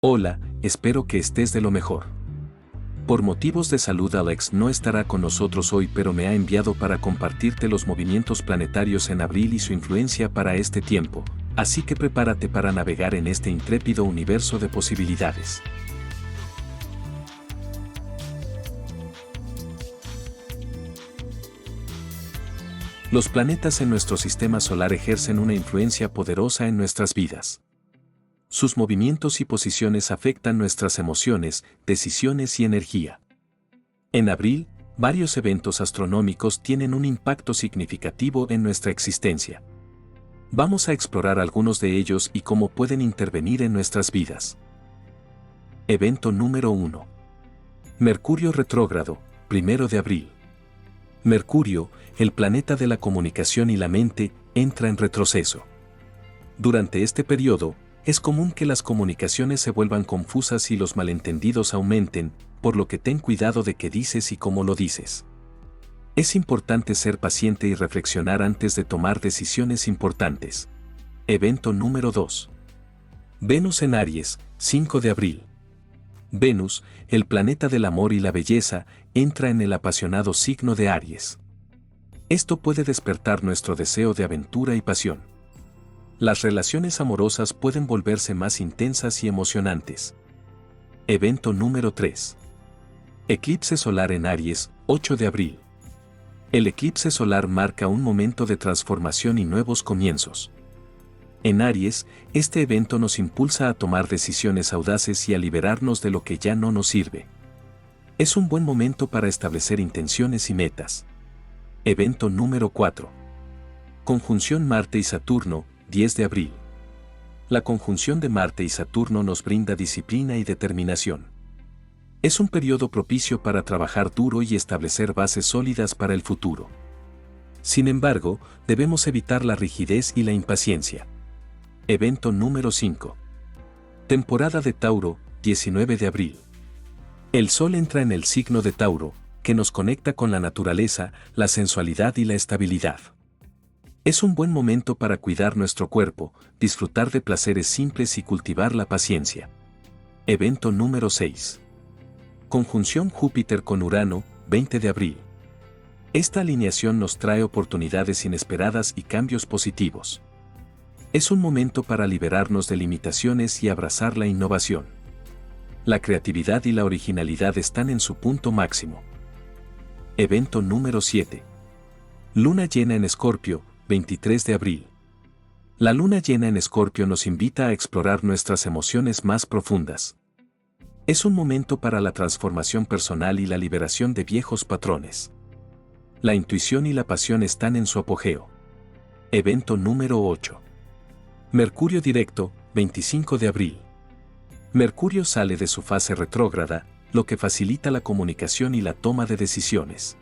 Hola, espero que estés de lo mejor. Por motivos de salud, Alex no estará con nosotros hoy, pero me ha enviado para compartirte los movimientos planetarios en abril y su influencia para este tiempo, así que prepárate para navegar en este intrépido universo de posibilidades. Los planetas en nuestro sistema solar ejercen una influencia poderosa en nuestras vidas. Sus movimientos y posiciones afectan nuestras emociones, decisiones y energía. En abril, varios eventos astronómicos tienen un impacto significativo en nuestra existencia. Vamos a explorar algunos de ellos y cómo pueden intervenir en nuestras vidas. Evento número 1. Mercurio retrógrado, 1 de abril. Mercurio, el planeta de la comunicación y la mente, entra en retroceso. Durante este periodo, es común que las comunicaciones se vuelvan confusas y los malentendidos aumenten, por lo que ten cuidado de qué dices y cómo lo dices. Es importante ser paciente y reflexionar antes de tomar decisiones importantes. Evento número 2. Venus en Aries, 5 de abril. Venus, el planeta del amor y la belleza, entra en el apasionado signo de Aries. Esto puede despertar nuestro deseo de aventura y pasión. Las relaciones amorosas pueden volverse más intensas y emocionantes. Evento número 3. Eclipse solar en Aries, 8 de abril. El eclipse solar marca un momento de transformación y nuevos comienzos. En Aries, este evento nos impulsa a tomar decisiones audaces y a liberarnos de lo que ya no nos sirve. Es un buen momento para establecer intenciones y metas. Evento número 4. Conjunción Marte y Saturno, 10 de abril. La conjunción de Marte y Saturno nos brinda disciplina y determinación. Es un periodo propicio para trabajar duro y establecer bases sólidas para el futuro. Sin embargo, debemos evitar la rigidez y la impaciencia. Evento número 5. Temporada de Tauro, 19 de abril. El Sol entra en el signo de Tauro, que nos conecta con la naturaleza, la sensualidad y la estabilidad. Es un buen momento para cuidar nuestro cuerpo, disfrutar de placeres simples y cultivar la paciencia. Evento número 6. Conjunción Júpiter con Urano, 20 de abril. Esta alineación nos trae oportunidades inesperadas y cambios positivos. Es un momento para liberarnos de limitaciones y abrazar la innovación. La creatividad y la originalidad están en su punto máximo. Evento número 7. Luna llena en Escorpio, 23 de abril. La luna llena en Escorpio nos invita a explorar nuestras emociones más profundas. Es un momento para la transformación personal y la liberación de viejos patrones. La intuición y la pasión están en su apogeo. Evento número 8. Mercurio directo, 25 de abril. Mercurio sale de su fase retrógrada, lo que facilita la comunicación y la toma de decisiones.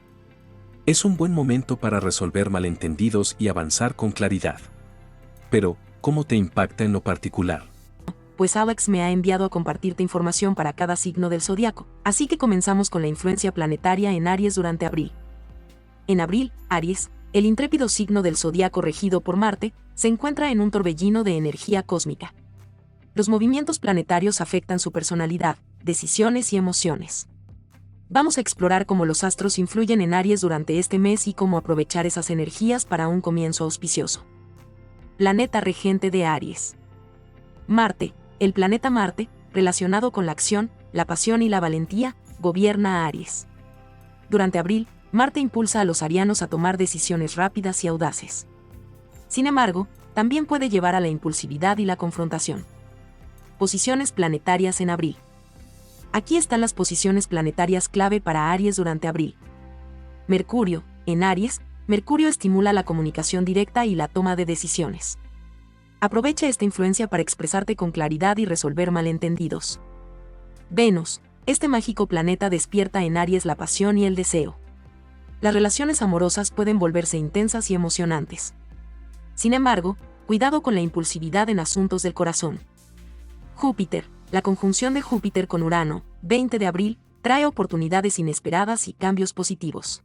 Es un buen momento para resolver malentendidos y avanzar con claridad. Pero, ¿cómo te impacta en lo particular? Pues Alex me ha enviado a compartirte información para cada signo del zodiaco, así que comenzamos con la influencia planetaria en Aries durante abril. En abril, Aries, el intrépido signo del zodiaco regido por Marte, se encuentra en un torbellino de energía cósmica. Los movimientos planetarios afectan su personalidad, decisiones y emociones. Vamos a explorar cómo los astros influyen en Aries durante este mes y cómo aprovechar esas energías para un comienzo auspicioso. Planeta regente de Aries. Marte, el planeta Marte, relacionado con la acción, la pasión y la valentía, gobierna a Aries. Durante abril, Marte impulsa a los arianos a tomar decisiones rápidas y audaces. Sin embargo, también puede llevar a la impulsividad y la confrontación. Posiciones planetarias en abril. Aquí están las posiciones planetarias clave para Aries durante abril. Mercurio, en Aries, Mercurio estimula la comunicación directa y la toma de decisiones. Aprovecha esta influencia para expresarte con claridad y resolver malentendidos. Venus, este mágico planeta despierta en Aries la pasión y el deseo. Las relaciones amorosas pueden volverse intensas y emocionantes. Sin embargo, cuidado con la impulsividad en asuntos del corazón. Júpiter, la conjunción de Júpiter con Urano, 20 de abril, trae oportunidades inesperadas y cambios positivos.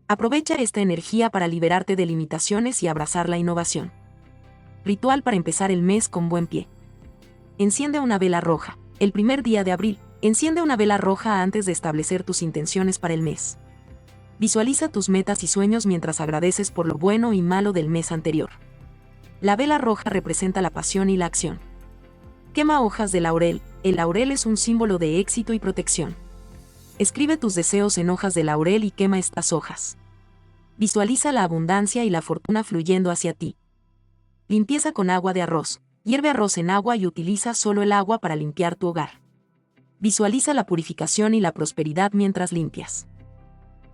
Aprovecha esta energía para liberarte de limitaciones y abrazar la innovación. Ritual para empezar el mes con buen pie. Enciende una vela roja. El primer día de abril, enciende una vela roja antes de establecer tus intenciones para el mes. Visualiza tus metas y sueños mientras agradeces por lo bueno y malo del mes anterior. La vela roja representa la pasión y la acción. Quema hojas de laurel. El laurel es un símbolo de éxito y protección. Escribe tus deseos en hojas de laurel y quema estas hojas. Visualiza la abundancia y la fortuna fluyendo hacia ti. Limpieza con agua de arroz. Hierve arroz en agua y utiliza solo el agua para limpiar tu hogar. Visualiza la purificación y la prosperidad mientras limpias.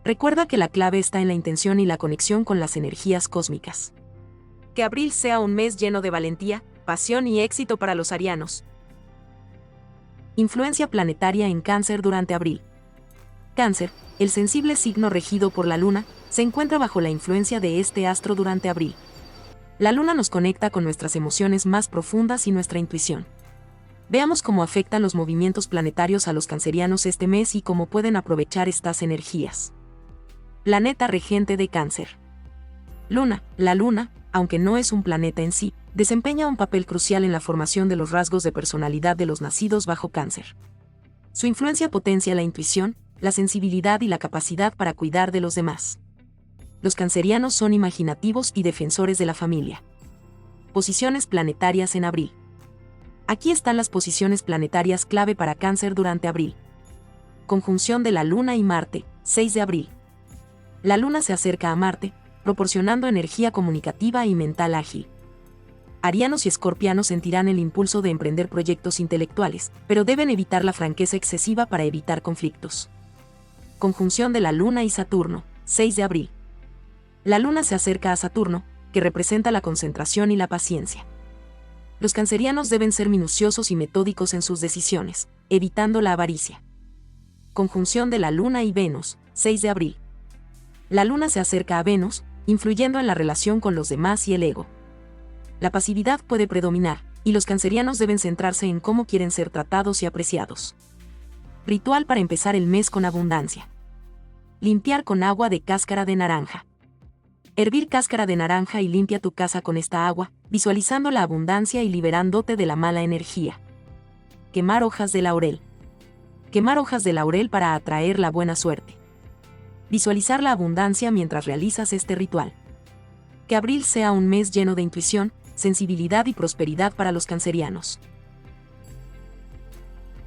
Recuerda que la clave está en la intención y la conexión con las energías cósmicas. Que abril sea un mes lleno de valentía, pasión y éxito para los arianos. Influencia planetaria en Cáncer durante abril. Cáncer, el sensible signo regido por la Luna, se encuentra bajo la influencia de este astro durante abril. La Luna nos conecta con nuestras emociones más profundas y nuestra intuición. Veamos cómo afectan los movimientos planetarios a los cancerianos este mes y cómo pueden aprovechar estas energías. Planeta regente de Cáncer. Luna. La Luna, aunque no es un planeta en sí, desempeña un papel crucial en la formación de los rasgos de personalidad de los nacidos bajo Cáncer. Su influencia potencia la intuición, la sensibilidad y la capacidad para cuidar de los demás. Los cancerianos son imaginativos y defensores de la familia. Posiciones planetarias en abril. Aquí están las posiciones planetarias clave para Cáncer durante abril. Conjunción de la Luna y Marte, 6 de abril. La Luna se acerca a Marte, proporcionando energía comunicativa y mental ágil. Arianos y escorpianos sentirán el impulso de emprender proyectos intelectuales, pero deben evitar la franqueza excesiva para evitar conflictos. Conjunción de la Luna y Saturno, 6 de abril. La Luna se acerca a Saturno, que representa la concentración y la paciencia. Los cancerianos deben ser minuciosos y metódicos en sus decisiones, evitando la avaricia. Conjunción de la Luna y Venus, 6 de abril. La Luna se acerca a Venus, influyendo en la relación con los demás y el ego. La pasividad puede predominar, y los cancerianos deben centrarse en cómo quieren ser tratados y apreciados. Ritual para empezar el mes con abundancia. Limpiar con agua de cáscara de naranja. Hervir cáscara de naranja y limpia tu casa con esta agua, visualizando la abundancia y liberándote de la mala energía. Quemar hojas de laurel. Quemar hojas de laurel para atraer la buena suerte. Visualizar la abundancia mientras realizas este ritual. Que abril sea un mes lleno de intuición, sensibilidad y prosperidad para los cancerianos.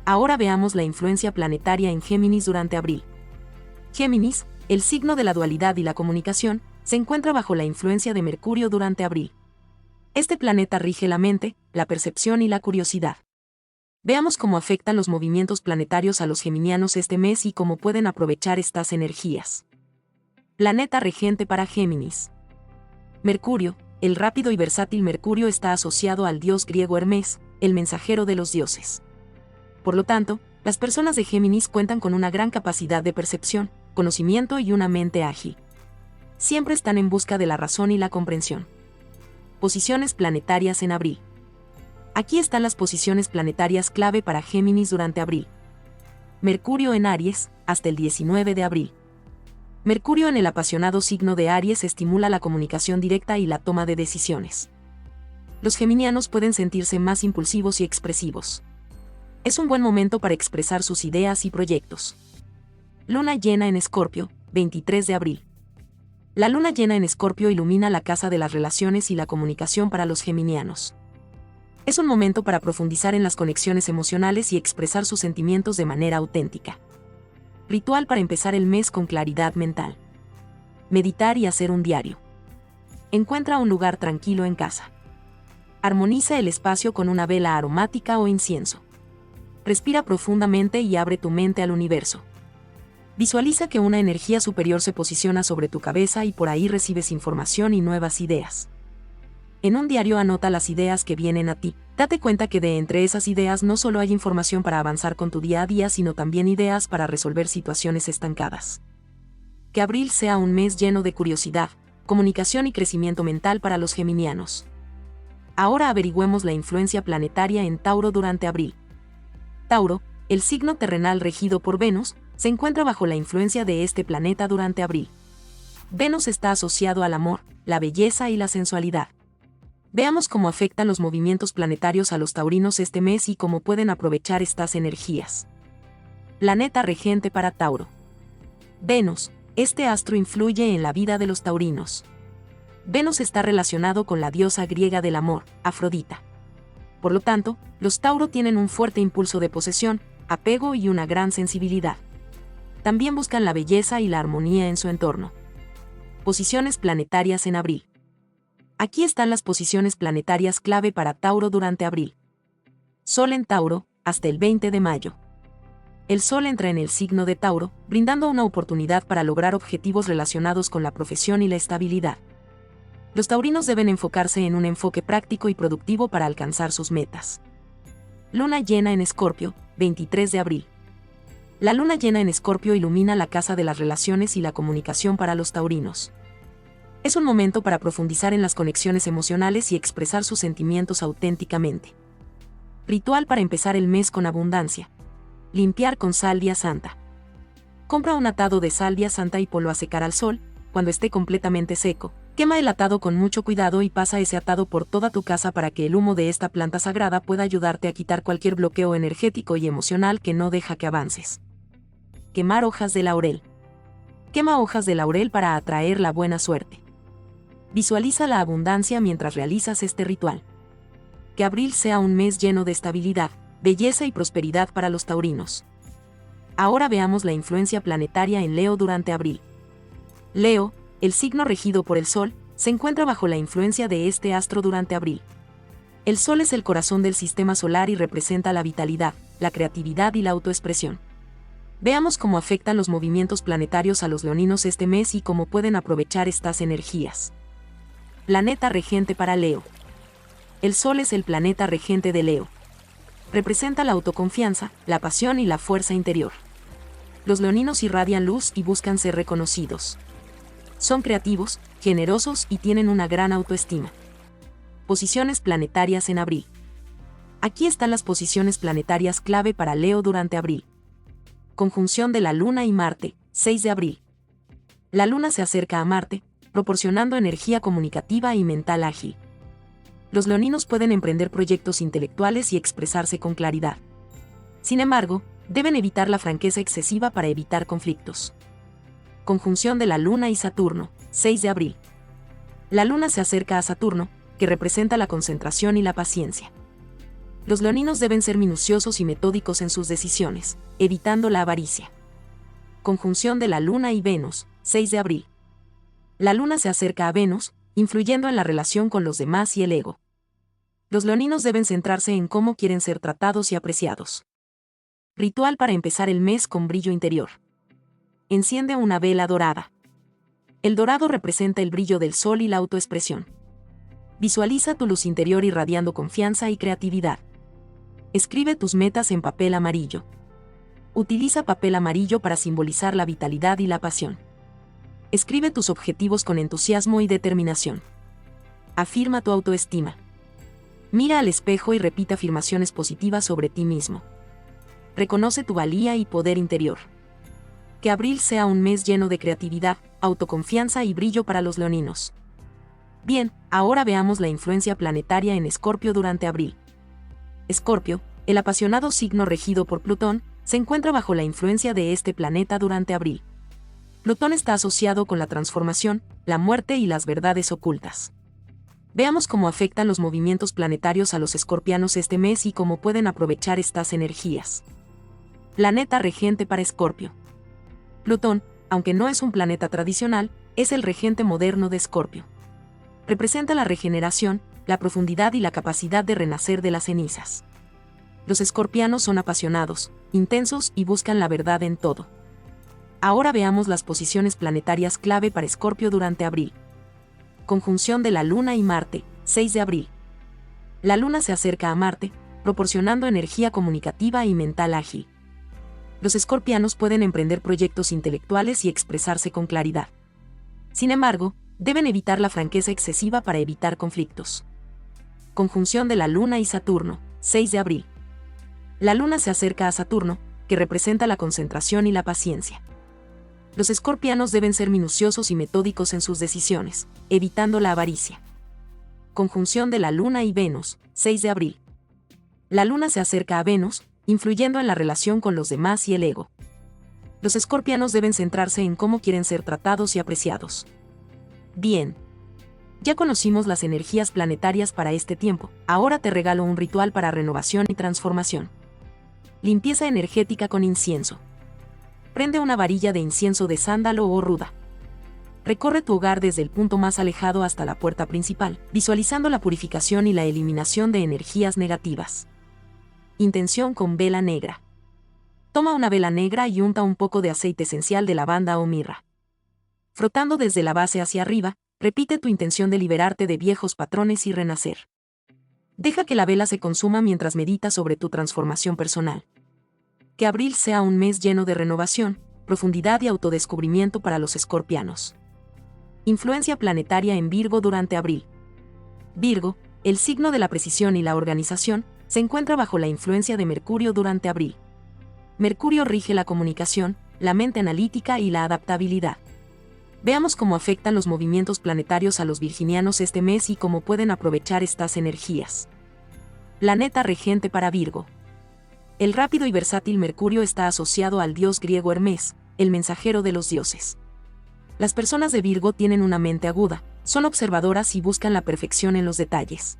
Ahora veamos la influencia planetaria en Géminis durante abril. Géminis, el signo de la dualidad y la comunicación, se encuentra bajo la influencia de Mercurio durante abril. Este planeta rige la mente, la percepción y la curiosidad. Veamos cómo afectan los movimientos planetarios a los geminianos este mes y cómo pueden aprovechar estas energías. Planeta regente para Géminis. Mercurio, el rápido y versátil Mercurio está asociado al dios griego Hermes, el mensajero de los dioses. Por lo tanto, las personas de Géminis cuentan con una gran capacidad de percepción, conocimiento y una mente ágil. Siempre están en busca de la razón y la comprensión. Posiciones planetarias en abril. Aquí están las posiciones planetarias clave para Géminis durante abril. Mercurio en Aries, hasta el 19 de abril. Mercurio en el apasionado signo de Aries estimula la comunicación directa y la toma de decisiones. Los geminianos pueden sentirse más impulsivos y expresivos. Es un buen momento para expresar sus ideas y proyectos. Luna llena en Escorpio, 23 de abril. La luna llena en Escorpio ilumina la casa de las relaciones y la comunicación para los geminianos. Es un momento para profundizar en las conexiones emocionales y expresar sus sentimientos de manera auténtica. Ritual para empezar el mes con claridad mental. Meditar y hacer un diario. Encuentra un lugar tranquilo en casa. Armoniza el espacio con una vela aromática o incienso. Respira profundamente y abre tu mente al universo. Visualiza que una energía superior se posiciona sobre tu cabeza y por ahí recibes información y nuevas ideas. En un diario anota las ideas que vienen a ti. Date cuenta que de entre esas ideas no solo hay información para avanzar con tu día a día, sino también ideas para resolver situaciones estancadas. Que abril sea un mes lleno de curiosidad, comunicación y crecimiento mental para los geminianos. Ahora averigüemos la influencia planetaria en Tauro durante abril. Tauro, el signo terrenal regido por Venus, se encuentra bajo la influencia de este planeta durante abril. Venus está asociado al amor, la belleza y la sensualidad. Veamos cómo afectan los movimientos planetarios a los taurinos este mes y cómo pueden aprovechar estas energías. Planeta regente para Tauro. Venus. Este astro influye en la vida de los taurinos. Venus está relacionado con la diosa griega del amor, Afrodita. Por lo tanto, los Tauro tienen un fuerte impulso de posesión, apego y una gran sensibilidad. También buscan la belleza y la armonía en su entorno. Posiciones planetarias en abril. Aquí están las posiciones planetarias clave para Tauro durante abril. Sol en Tauro, hasta el 20 de mayo. El Sol entra en el signo de Tauro, brindando una oportunidad para lograr objetivos relacionados con la profesión y la estabilidad. Los taurinos deben enfocarse en un enfoque práctico y productivo para alcanzar sus metas. Luna llena en Escorpio, 23 de abril. La luna llena en Escorpio ilumina la casa de las relaciones y la comunicación para los taurinos. Es un momento para profundizar en las conexiones emocionales y expresar sus sentimientos auténticamente. Ritual para empezar el mes con abundancia. Limpiar con salvia santa. Compra un atado de salvia santa y ponlo a secar al sol. Cuando esté completamente seco, quema el atado con mucho cuidado y pasa ese atado por toda tu casa para que el humo de esta planta sagrada pueda ayudarte a quitar cualquier bloqueo energético y emocional que no deja que avances. Quemar hojas de laurel. Quema hojas de laurel para atraer la buena suerte. Visualiza la abundancia mientras realizas este ritual. Que abril sea un mes lleno de estabilidad, belleza y prosperidad para los taurinos. Ahora veamos la influencia planetaria en Leo durante abril. Leo, el signo regido por el Sol, se encuentra bajo la influencia de este astro durante abril. El Sol es el corazón del sistema solar y representa la vitalidad, la creatividad y la autoexpresión. Veamos cómo afectan los movimientos planetarios a los leoninos este mes y cómo pueden aprovechar estas energías. Planeta regente para Leo. El Sol es el planeta regente de Leo. Representa la autoconfianza, la pasión y la fuerza interior. Los leoninos irradian luz y buscan ser reconocidos. Son creativos, generosos y tienen una gran autoestima. Posiciones planetarias en abril. Aquí están las posiciones planetarias clave para Leo durante abril. Conjunción de la Luna y Marte, 6 de abril. La Luna se acerca a Marte, proporcionando energía comunicativa y mental ágil. Los leoninos pueden emprender proyectos intelectuales y expresarse con claridad. Sin embargo, deben evitar la franqueza excesiva para evitar conflictos. Conjunción de la Luna y Saturno, 6 de abril. La Luna se acerca a Saturno, que representa la concentración y la paciencia. Los leoninos deben ser minuciosos y metódicos en sus decisiones, evitando la avaricia. Conjunción de la Luna y Venus, 6 de abril. La Luna se acerca a Venus, influyendo en la relación con los demás y el ego. Los leoninos deben centrarse en cómo quieren ser tratados y apreciados. Ritual para empezar el mes con brillo interior. Enciende una vela dorada. El dorado representa el brillo del sol y la autoexpresión. Visualiza tu luz interior irradiando confianza y creatividad. Escribe tus metas en papel amarillo. Utiliza papel amarillo para simbolizar la vitalidad y la pasión. Escribe tus objetivos con entusiasmo y determinación. Afirma tu autoestima. Mira al espejo y repite afirmaciones positivas sobre ti mismo. Reconoce tu valía y poder interior. Que abril sea un mes lleno de creatividad, autoconfianza y brillo para los leoninos. Bien, ahora veamos la influencia planetaria en Escorpio durante abril. Escorpio, el apasionado signo regido por Plutón, se encuentra bajo la influencia de este planeta durante abril. Plutón está asociado con la transformación, la muerte y las verdades ocultas. Veamos cómo afectan los movimientos planetarios a los escorpianos este mes y cómo pueden aprovechar estas energías. Planeta regente para Escorpio. Plutón, aunque no es un planeta tradicional, es el regente moderno de Escorpio. Representa la regeneración, la profundidad y la capacidad de renacer de las cenizas. Los escorpianos son apasionados, intensos y buscan la verdad en todo. Ahora veamos las posiciones planetarias clave para Escorpio durante abril. Conjunción de la Luna y Marte, 6 de abril. La Luna se acerca a Marte, proporcionando energía comunicativa y mental ágil. Los escorpianos pueden emprender proyectos intelectuales y expresarse con claridad. Sin embargo, deben evitar la franqueza excesiva para evitar conflictos. Conjunción de la Luna y Saturno, 6 de abril. La Luna se acerca a Saturno, que representa la concentración y la paciencia. Los escorpianos deben ser minuciosos y metódicos en sus decisiones, evitando la avaricia. Conjunción de la Luna y Venus, 6 de abril. La Luna se acerca a Venus, influyendo en la relación con los demás y el ego. Los escorpianos deben centrarse en cómo quieren ser tratados y apreciados. Bien. Ya conocimos las energías planetarias para este tiempo, ahora te regalo un ritual para renovación y transformación. Limpieza energética con incienso. Prende una varilla de incienso de sándalo o ruda. Recorre tu hogar desde el punto más alejado hasta la puerta principal, visualizando la purificación y la eliminación de energías negativas. Intención con vela negra. Toma una vela negra y unta un poco de aceite esencial de lavanda o mirra. Frotando desde la base hacia arriba, repite tu intención de liberarte de viejos patrones y renacer. Deja que la vela se consuma mientras meditas sobre tu transformación personal. Que abril sea un mes lleno de renovación, profundidad y autodescubrimiento para los escorpianos. Influencia planetaria en Virgo durante abril. Virgo, el signo de la precisión y la organización, se encuentra bajo la influencia de Mercurio durante abril. Mercurio rige la comunicación, la mente analítica y la adaptabilidad. Veamos cómo afectan los movimientos planetarios a los virginianos este mes y cómo pueden aprovechar estas energías. Planeta regente para Virgo. El rápido y versátil Mercurio está asociado al dios griego Hermes, el mensajero de los dioses. Las personas de Virgo tienen una mente aguda, son observadoras y buscan la perfección en los detalles.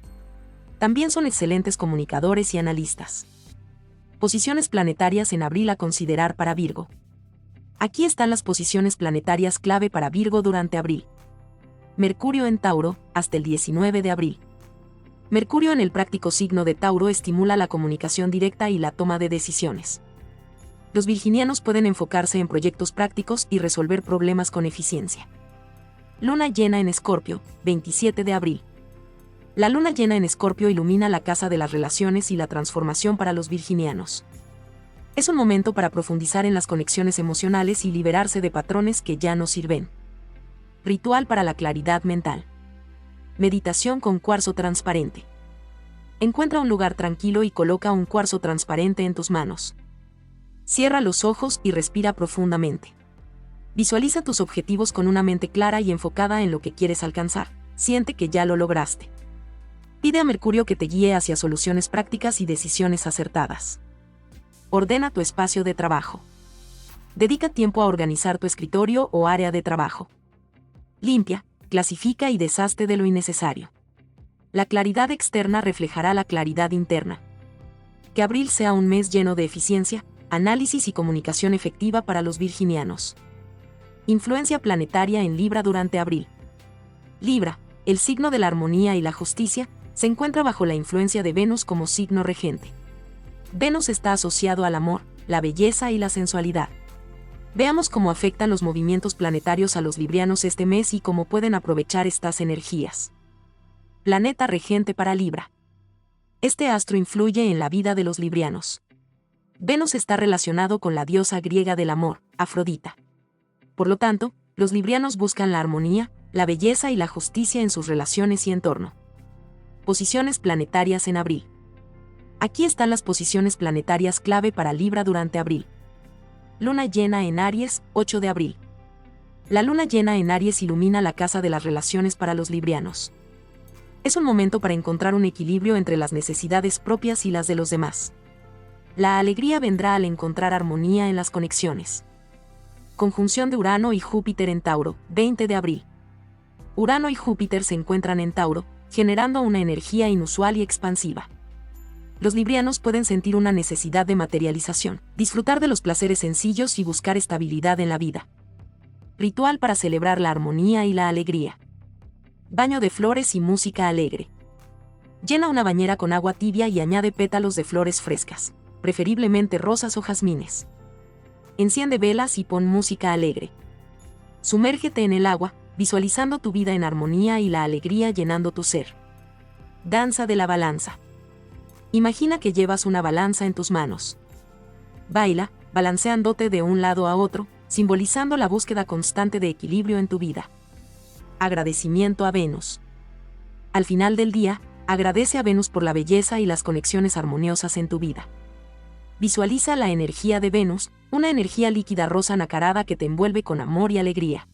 También son excelentes comunicadores y analistas. Posiciones planetarias en abril a considerar para Virgo. Aquí están las posiciones planetarias clave para Virgo durante abril. Mercurio en Tauro, hasta el 19 de abril. Mercurio en el práctico signo de Tauro estimula la comunicación directa y la toma de decisiones. Los virginianos pueden enfocarse en proyectos prácticos y resolver problemas con eficiencia. Luna llena en Escorpio, 27 de abril. La luna llena en Escorpio ilumina la casa de las relaciones y la transformación para los virginianos. Es un momento para profundizar en las conexiones emocionales y liberarse de patrones que ya no sirven. Ritual para la claridad mental. Meditación con cuarzo transparente. Encuentra un lugar tranquilo y coloca un cuarzo transparente en tus manos. Cierra los ojos y respira profundamente. Visualiza tus objetivos con una mente clara y enfocada en lo que quieres alcanzar. Siente que ya lo lograste. Pide a Mercurio que te guíe hacia soluciones prácticas y decisiones acertadas. Ordena tu espacio de trabajo. Dedica tiempo a organizar tu escritorio o área de trabajo. Limpia, clasifica y deshazte de lo innecesario. La claridad externa reflejará la claridad interna. Que abril sea un mes lleno de eficiencia, análisis y comunicación efectiva para los virginianos. Influencia planetaria en Libra durante abril. Libra, el signo de la armonía y la justicia, se encuentra bajo la influencia de Venus como signo regente. Venus está asociado al amor, la belleza y la sensualidad. Veamos cómo afectan los movimientos planetarios a los librianos este mes y cómo pueden aprovechar estas energías. Planeta regente para Libra. Este astro influye en la vida de los librianos. Venus está relacionado con la diosa griega del amor, Afrodita. Por lo tanto, los librianos buscan la armonía, la belleza y la justicia en sus relaciones y entorno. Posiciones planetarias en abril. Aquí están las posiciones planetarias clave para Libra durante abril. Luna llena en Aries, 8 de abril. La luna llena en Aries ilumina la casa de las relaciones para los librianos. Es un momento para encontrar un equilibrio entre las necesidades propias y las de los demás. La alegría vendrá al encontrar armonía en las conexiones. Conjunción de Urano y Júpiter en Tauro, 20 de abril. Urano y Júpiter se encuentran en Tauro, generando una energía inusual y expansiva. Los librianos pueden sentir una necesidad de materialización, disfrutar de los placeres sencillos y buscar estabilidad en la vida. Ritual para celebrar la armonía y la alegría. Baño de flores y música alegre. Llena una bañera con agua tibia y añade pétalos de flores frescas, preferiblemente rosas o jazmines. Enciende velas y pon música alegre. Sumérgete en el agua, visualizando tu vida en armonía y la alegría llenando tu ser. Danza de la balanza. Imagina que llevas una balanza en tus manos. Baila, balanceándote de un lado a otro, simbolizando la búsqueda constante de equilibrio en tu vida. Agradecimiento a Venus. Al final del día, agradece a Venus por la belleza y las conexiones armoniosas en tu vida. Visualiza la energía de Venus, una energía líquida rosa nacarada que te envuelve con amor y alegría.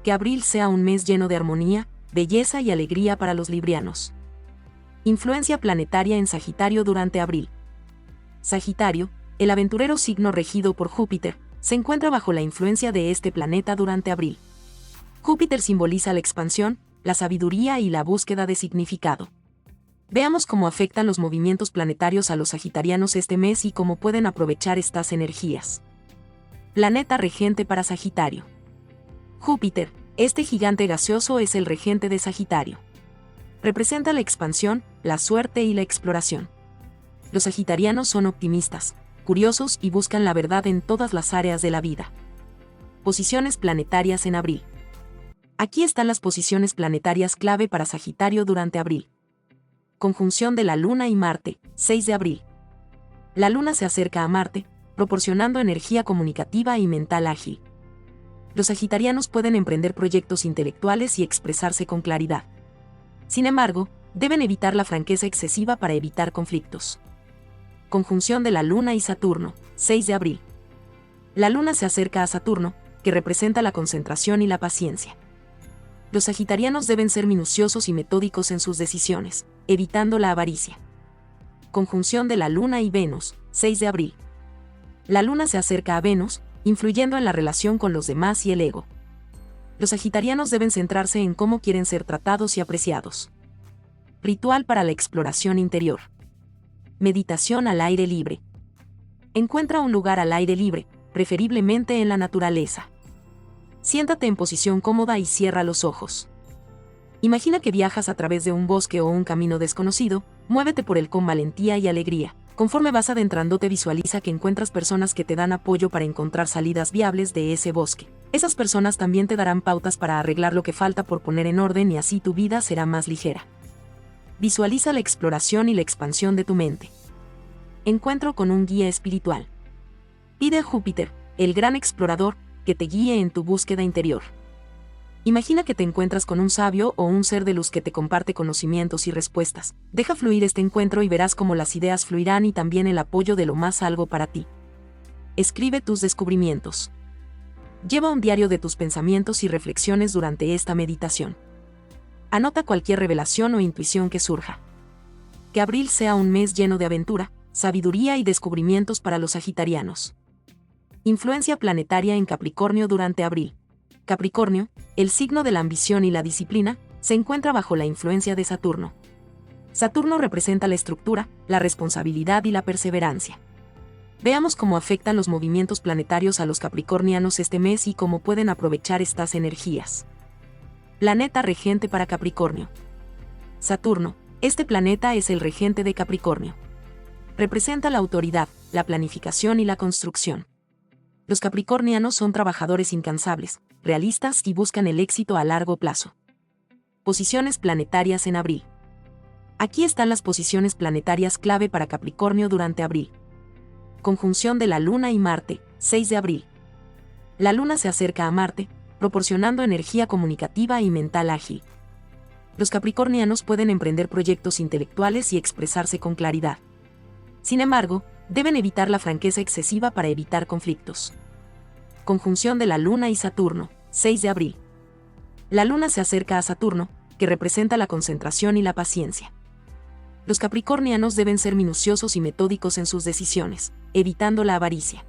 Que abril sea un mes lleno de armonía, belleza y alegría para los librianos. Influencia planetaria en Sagitario durante abril. Sagitario, el aventurero signo regido por Júpiter, se encuentra bajo la influencia de este planeta durante abril. Júpiter simboliza la expansión, la sabiduría y la búsqueda de significado. Veamos cómo afectan los movimientos planetarios a los sagitarianos este mes y cómo pueden aprovechar estas energías. Planeta regente para Sagitario. Júpiter, este gigante gaseoso es el regente de Sagitario. Representa la expansión, la suerte y la exploración. Los sagitarianos son optimistas, curiosos y buscan la verdad en todas las áreas de la vida. Posiciones planetarias en abril. Aquí están las posiciones planetarias clave para Sagitario durante abril. Conjunción de la Luna y Marte, 6 de abril. La Luna se acerca a Marte, proporcionando energía comunicativa y mental ágil. Los sagitarianos pueden emprender proyectos intelectuales y expresarse con claridad. Sin embargo, deben evitar la franqueza excesiva para evitar conflictos. Conjunción de la Luna y Saturno, 6 de abril. La Luna se acerca a Saturno, que representa la concentración y la paciencia. Los sagitarianos deben ser minuciosos y metódicos en sus decisiones, evitando la avaricia. Conjunción de la Luna y Venus, 6 de abril. La Luna se acerca a Venus, influyendo en la relación con los demás y el ego. Los sagitarianos deben centrarse en cómo quieren ser tratados y apreciados. Ritual para la exploración interior. Meditación al aire libre. Encuentra un lugar al aire libre, preferiblemente en la naturaleza. Siéntate en posición cómoda y cierra los ojos. Imagina que viajas a través de un bosque o un camino desconocido, muévete por él con valentía y alegría. Conforme vas adentrándote, visualiza que encuentras personas que te dan apoyo para encontrar salidas viables de ese bosque. Esas personas también te darán pautas para arreglar lo que falta por poner en orden y así tu vida será más ligera. Visualiza la exploración y la expansión de tu mente. Encuentro con un guía espiritual. Pide a Júpiter, el gran explorador, que te guíe en tu búsqueda interior. Imagina que te encuentras con un sabio o un ser de luz que te comparte conocimientos y respuestas. Deja fluir este encuentro y verás cómo las ideas fluirán y también el apoyo de lo más algo para ti. Escribe tus descubrimientos. Lleva un diario de tus pensamientos y reflexiones durante esta meditación. Anota cualquier revelación o intuición que surja. Que abril sea un mes lleno de aventura, sabiduría y descubrimientos para los sagitarianos. Influencia planetaria en Capricornio durante abril. Capricornio, el signo de la ambición y la disciplina, se encuentra bajo la influencia de Saturno. Saturno representa la estructura, la responsabilidad y la perseverancia. Veamos cómo afectan los movimientos planetarios a los capricornianos este mes y cómo pueden aprovechar estas energías. Planeta regente para Capricornio. Saturno, este planeta es el regente de Capricornio. Representa la autoridad, la planificación y la construcción. Los capricornianos son trabajadores incansables, realistas y buscan el éxito a largo plazo. Posiciones planetarias en abril. Aquí están las posiciones planetarias clave para Capricornio durante abril. Conjunción de la Luna y Marte, 6 de abril. La Luna se acerca a Marte, proporcionando energía comunicativa y mental ágil. Los capricornianos pueden emprender proyectos intelectuales y expresarse con claridad. Sin embargo, deben evitar la franqueza excesiva para evitar conflictos. Conjunción de la Luna y Saturno, 6 de abril. La Luna se acerca a Saturno, que representa la concentración y la paciencia. Los capricornianos deben ser minuciosos y metódicos en sus decisiones, evitando la avaricia.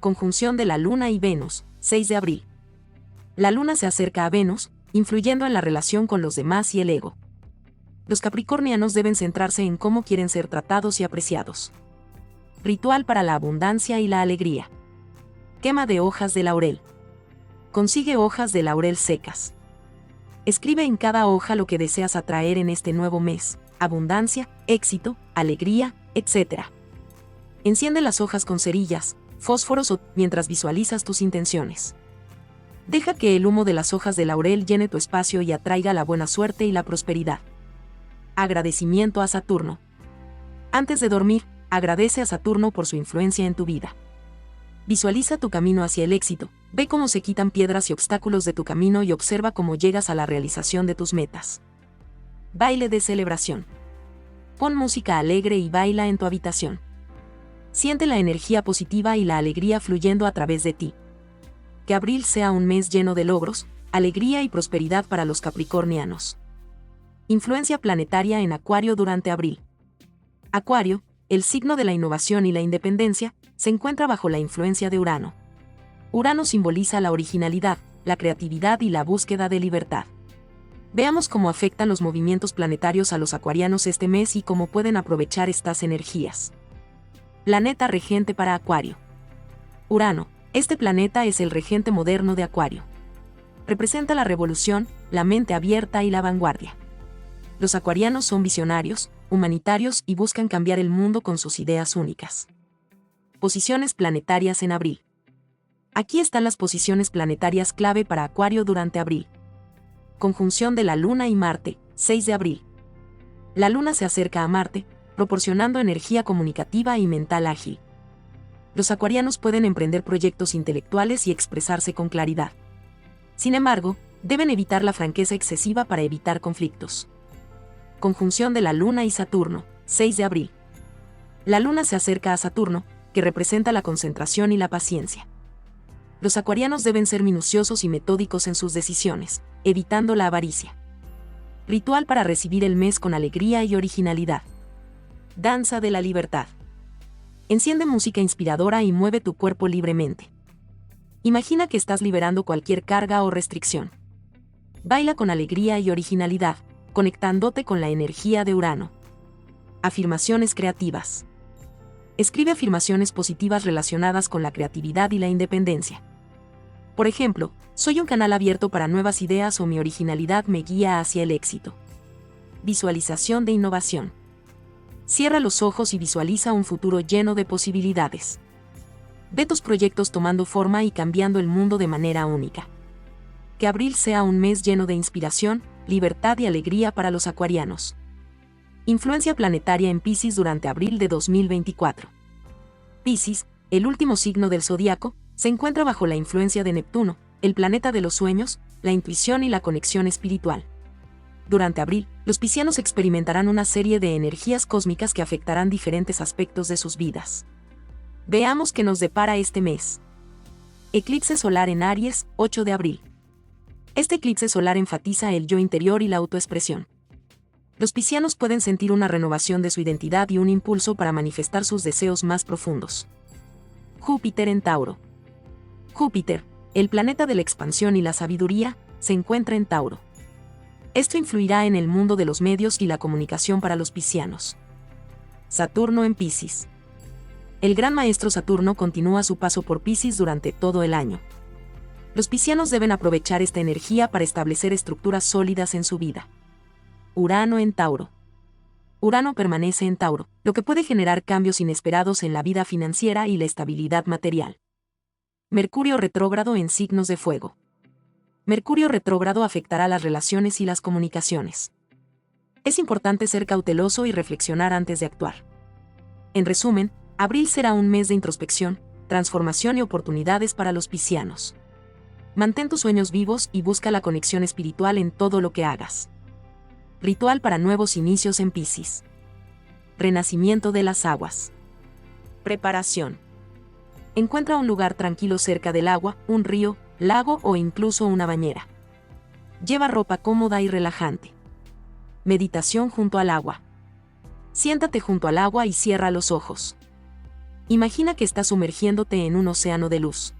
Conjunción de la Luna y Venus, 6 de abril. La Luna se acerca a Venus, influyendo en la relación con los demás y el ego. Los capricornianos deben centrarse en cómo quieren ser tratados y apreciados. Ritual para la abundancia y la alegría. Quema de hojas de laurel. Consigue hojas de laurel secas. Escribe en cada hoja lo que deseas atraer en este nuevo mes: abundancia, éxito, alegría, etc. Enciende las hojas con cerillas, fósforos o mientras visualizas tus intenciones. Deja que el humo de las hojas de laurel llene tu espacio y atraiga la buena suerte y la prosperidad. Agradecimiento a Saturno. Antes de dormir, agradece a Saturno por su influencia en tu vida. Visualiza tu camino hacia el éxito, ve cómo se quitan piedras y obstáculos de tu camino y observa cómo llegas a la realización de tus metas. Baile de celebración. Pon música alegre y baila en tu habitación. Siente la energía positiva y la alegría fluyendo a través de ti. Que abril sea un mes lleno de logros, alegría y prosperidad para los capricornianos. Influencia planetaria en Acuario durante abril. Acuario, el signo de la innovación y la independencia, se encuentra bajo la influencia de Urano. Urano simboliza la originalidad, la creatividad y la búsqueda de libertad. Veamos cómo afectan los movimientos planetarios a los acuarianos este mes y cómo pueden aprovechar estas energías. Planeta regente para Acuario. Urano, este planeta es el regente moderno de Acuario. Representa la revolución, la mente abierta y la vanguardia. Los acuarianos son visionarios, humanitarios y buscan cambiar el mundo con sus ideas únicas. Posiciones planetarias en abril. Aquí están las posiciones planetarias clave para Acuario durante abril. Conjunción de la Luna y Marte, 6 de abril. La Luna se acerca a Marte, proporcionando energía comunicativa y mental ágil. Los acuarianos pueden emprender proyectos intelectuales y expresarse con claridad. Sin embargo, deben evitar la franqueza excesiva para evitar conflictos. Conjunción de la Luna y Saturno, 6 de abril. La Luna se acerca a Saturno, que representa la concentración y la paciencia. Los acuarianos deben ser minuciosos y metódicos en sus decisiones, evitando la avaricia. Ritual para recibir el mes con alegría y originalidad. Danza de la libertad. Enciende música inspiradora y mueve tu cuerpo libremente. Imagina que estás liberando cualquier carga o restricción. Baila con alegría y originalidad, conectándote con la energía de Urano. Afirmaciones creativas. Escribe afirmaciones positivas relacionadas con la creatividad y la independencia. Por ejemplo, soy un canal abierto para nuevas ideas o mi originalidad me guía hacia el éxito. Visualización de innovación. Cierra los ojos y visualiza un futuro lleno de posibilidades. Ve tus proyectos tomando forma y cambiando el mundo de manera única. Que abril sea un mes lleno de inspiración, libertad y alegría para los acuarianos. Influencia planetaria en Piscis durante abril de 2024. Piscis, el último signo del zodiaco, se encuentra bajo la influencia de Neptuno, el planeta de los sueños, la intuición y la conexión espiritual. Durante abril, los piscianos experimentarán una serie de energías cósmicas que afectarán diferentes aspectos de sus vidas. Veamos qué nos depara este mes. Eclipse solar en Aries, 8 de abril. Este eclipse solar enfatiza el yo interior y la autoexpresión. Los piscianos pueden sentir una renovación de su identidad y un impulso para manifestar sus deseos más profundos. Júpiter en Tauro. Júpiter, el planeta de la expansión y la sabiduría, se encuentra en Tauro. Esto influirá en el mundo de los medios y la comunicación para los piscianos. Saturno en Piscis. El gran maestro Saturno continúa su paso por Piscis durante todo el año. Los piscianos deben aprovechar esta energía para establecer estructuras sólidas en su vida. Urano en Tauro. Urano permanece en Tauro, lo que puede generar cambios inesperados en la vida financiera y la estabilidad material. Mercurio retrógrado en signos de fuego. Mercurio retrógrado afectará las relaciones y las comunicaciones. Es importante ser cauteloso y reflexionar antes de actuar. En resumen, abril será un mes de introspección, transformación y oportunidades para los piscianos. Mantén tus sueños vivos y busca la conexión espiritual en todo lo que hagas. Ritual para nuevos inicios en Piscis. Renacimiento de las aguas. Preparación. Encuentra un lugar tranquilo cerca del agua, un río, lago o incluso una bañera. Lleva ropa cómoda y relajante. Meditación junto al agua. Siéntate junto al agua y cierra los ojos. Imagina que estás sumergiéndote en un océano de luz.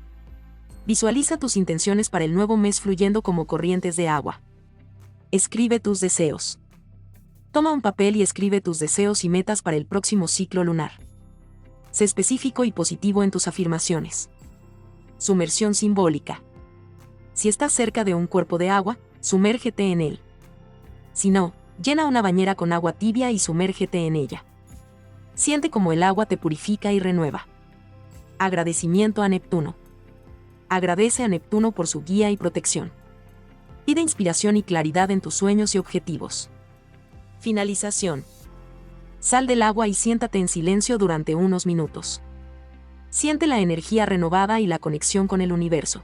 Visualiza tus intenciones para el nuevo mes fluyendo como corrientes de agua. Escribe tus deseos. Toma un papel y escribe tus deseos y metas para el próximo ciclo lunar. Sé específico y positivo en tus afirmaciones. Sumersión simbólica. Si estás cerca de un cuerpo de agua, sumérgete en él. Si no, llena una bañera con agua tibia y sumérgete en ella. Siente cómo el agua te purifica y renueva. Agradecimiento a Neptuno. Agradece a Neptuno por su guía y protección. Pide inspiración y claridad en tus sueños y objetivos. Finalización. Sal del agua y siéntate en silencio durante unos minutos. Siente la energía renovada y la conexión con el universo.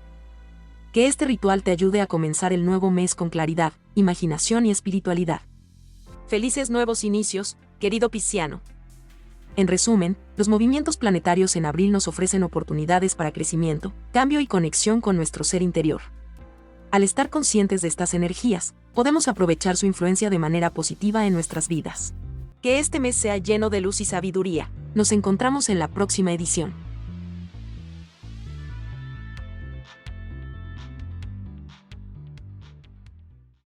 Que este ritual te ayude a comenzar el nuevo mes con claridad, imaginación y espiritualidad. Felices nuevos inicios, querido pisciano. En resumen, los movimientos planetarios en abril nos ofrecen oportunidades para crecimiento, cambio y conexión con nuestro ser interior. Al estar conscientes de estas energías, podemos aprovechar su influencia de manera positiva en nuestras vidas. Que este mes sea lleno de luz y sabiduría. Nos encontramos en la próxima edición.